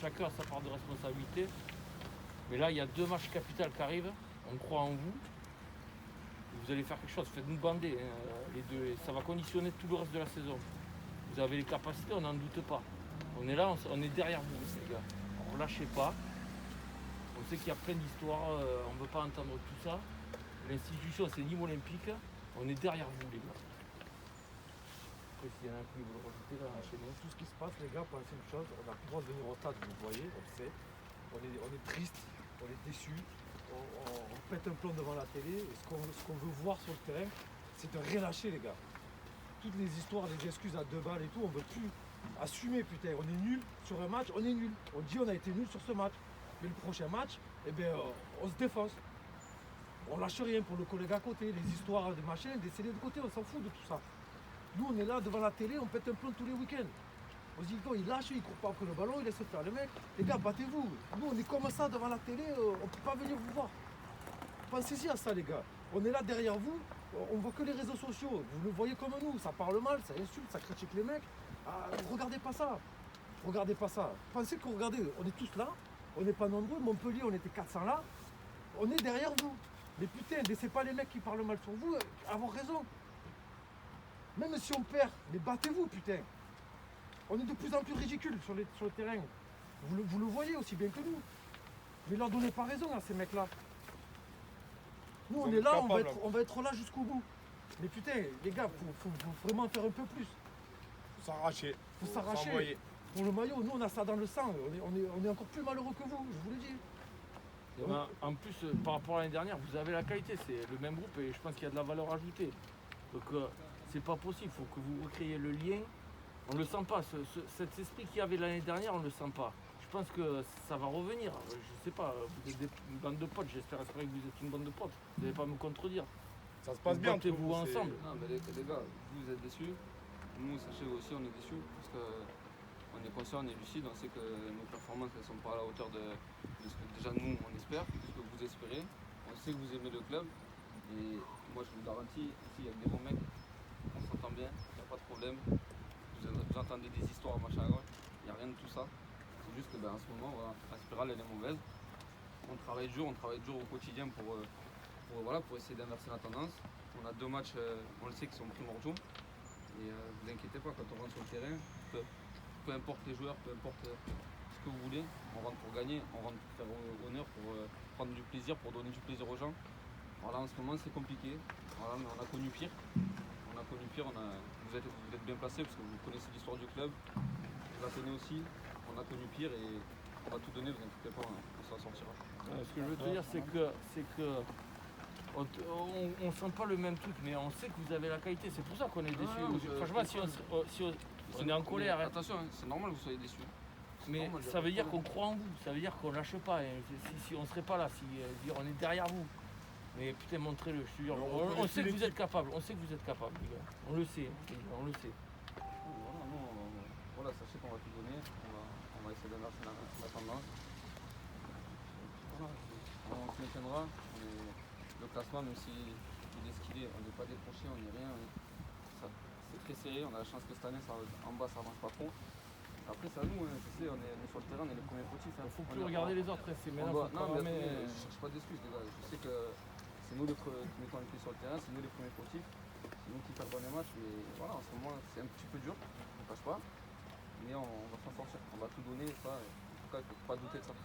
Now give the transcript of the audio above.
chacun a sa part de responsabilité. Mais là, il y a 2 matchs capitaux qui arrivent. On croit en vous. Vous allez faire quelque chose. Faites-nous bander, les deux. Et ça va conditionner tout le reste de la saison. Vous avez les capacités, on n'en doute pas. On est là, on est derrière vous, les gars. Alors lâchez pas. On sait qu'il y a plein d'histoires. On ne veut pas entendre tout ça. L'institution, c'est Nîmes Olympique. On est derrière vous, les gars. Après, s'il y en a un qui veut le rajouter là, chez nous. Tout ce qui se passe, les gars, pensez une chose, on a plus le droit de venir au stade, vous le voyez, on le sait. On est triste, on est déçu, on pète un plomb devant la télé. Et ce qu'on veut voir sur le terrain, c'est de relâcher, les gars. Toutes les histoires, les excuses à 2 balles et tout, on veut plus assumer, putain. On est nul sur un match, on est nul. On dit on a été nul sur ce match. Mais le prochain match, eh ben, on se défonce. On lâche rien pour le collègue à côté, les histoires de machin, des de côté, on s'en fout de tout ça. Nous, on est là devant la télé, on pète un plomb tous les week-ends. On se dit, il lâche, il court pas après le ballon, il laisse faire le mec. Les gars, battez-vous. Nous, on est comme ça devant la télé, on ne peut pas venir vous voir. Pensez-y à ça, les gars. On est là derrière vous, on voit que les réseaux sociaux. Vous le voyez comme nous, ça parle mal, ça insulte, ça critique les mecs. Ah, regardez pas ça. Regardez pas ça. Pensez que, regardez, on est tous là, on n'est pas nombreux. Montpellier, on était 400 là. On est derrière vous. Mais putain, laissez pas les mecs qui parlent mal sur vous avoir raison. Même si on perd, mais battez-vous, putain. On est de plus en plus ridicule sur le terrain. Vous le voyez aussi bien que nous. Mais leur donnez pas raison à ces mecs-là. Nous, on est là, on va être là jusqu'au bout. Mais putain, les gars, faut vraiment faire un peu plus. Faut s'arracher. Faut s'arracher. Pour le maillot, nous, on a ça dans le sang. On est encore plus malheureux que vous, je vous le dis. Et ben, en plus, par rapport à l'année dernière, vous avez la qualité, c'est le même groupe et je pense qu'il y a de la valeur ajoutée. Donc c'est pas possible, il faut que vous recréiez le lien. On ne le sent pas, cet esprit qu'il y avait l'année dernière, on ne le sent pas. Je pense que ça va revenir. Je sais pas, vous êtes une bande de potes, j'espère que vous êtes une bande de potes. Vous n'allez pas me contredire. Ça se passe bien. Battez-vous ensemble. Non, mais les gars, vous êtes déçus. Nous, sachez aussi, on est déçus parce qu'on est conscient, on est lucide, on sait que nos performances ne sont pas à la hauteur de ce que déjà nous on espère, de ce que vous espérez. On sait que vous aimez le club et moi je vous garantis, ici il y a des bons mecs, on s'entend bien, il n'y a pas de problème. Vous entendez des histoires machin à gauche, il n'y a rien de tout ça. C'est juste que en ce moment, voilà, la spirale elle est mauvaise. On travaille dur au quotidien pour essayer d'inverser la tendance. On a 2 matchs, on le sait, qui sont primordiaux. Et vous inquiétez pas, quand on rentre sur le terrain, peu importe les joueurs, peu importe ce que vous voulez, on rentre pour gagner, on rentre pour faire honneur, pour prendre du plaisir, pour donner du plaisir aux gens. Alors là en ce moment c'est compliqué, voilà, mais on a connu pire. Vous êtes bien placé parce que vous connaissez l'histoire du club, vous la connaissez aussi, on a connu pire et on va tout donner, vous inquiétez pas, on s'en sortira. Ce que je veux te dire, c'est que on sent pas le même truc, mais on sait que vous avez la qualité, c'est pour ça qu'on est déçus. Franchement, si on est en colère. Attention, c'est normal que vous soyez déçus. Mais ça veut dire qu'on croit en vous, ça veut dire qu'on lâche pas. Si on ne serait pas là, on est derrière vous. Mais putain, montrez-le, je te jure. On sait que vous êtes capable, les gars. On le sait, on le sait. Voilà, sachez qu'on va tout donner, on va essayer d'inverser la tendance. Voilà, on se maintiendra, le classement, même s'il est ce qu'il est, on n'est pas décroché, on n'est rien. C'est très serré, on a la chance que cette année, en bas, ça avance pas trop. Après, c'est à nous, je sais, on est sur le terrain, on est les premiers fautifs. Il faut plus regarder les autres, c'est maintenant. Non, mais je cherche pas d'excuses, les gars. Je sais que c'est nous qui mettons les pieds sur le terrain, c'est nous les premiers fautifs, c'est nous qui perdons les matchs. Mais voilà, en ce moment, c'est un petit peu dur, on ne cache pas. Mais on va s'en sortir, on va tout donner, ça, en tout cas, il ne faut pas douter de ça.